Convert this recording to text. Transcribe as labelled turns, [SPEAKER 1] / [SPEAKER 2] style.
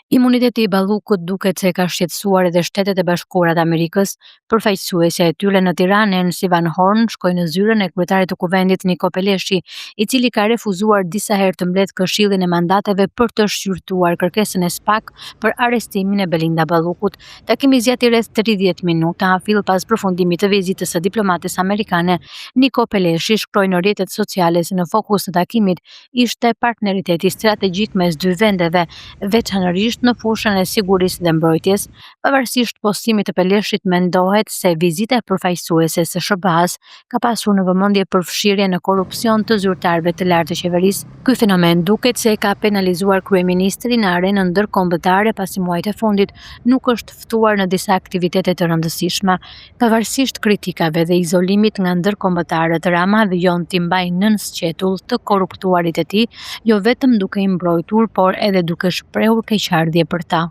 [SPEAKER 1] Imuniteti i Ballukut duket se ka shqetësuar edhe Shtetet e Bashkuara të Amerikës. Përfaqësuesja e tyre në Tiranë, Nancy Van Horn, shkoi në zyrën e kryetarit të Kuvendit Niko Peleshi, i cili ka refuzuar disa herë të mbledh Këshillin e Mandateve për të shqyrtuar kërkesën e SPAK për arrestimin e Belinda Ballukut. Takimi zgjati rreth 30 minuta, fill pas përfundimit të vizitës së diplomates amerikane. Niko Peleshi shkroi në rrjetet sociale se në fokus të takimit ishte partneriteti strategjik mes dy vendeve, veçanërisht në fushën e sigurisë dhe mbrojtjes. Pavarësisht postimit të Peleshit, mendohet se vizita e përfaqësuese së SBA-s ka pasur në vëmendje përfshirje në korrupsion të zyrtarëve të lartë të qeverisë. Ky fenomen duket se ka penalizuar kryeministrin në arenën ndërkombëtare pasi muajt e fundit nuk është ftuar në disa aktivitete të rëndësishme. Pavarësisht kritikave dhe izolimit nga ndërkombëtarët, Rama vijon t'i mbajë nën sqetull të korruptuarit e tij, jo vetëm duke i mbrojtur, por edhe duke shprehur keqardhje për ta.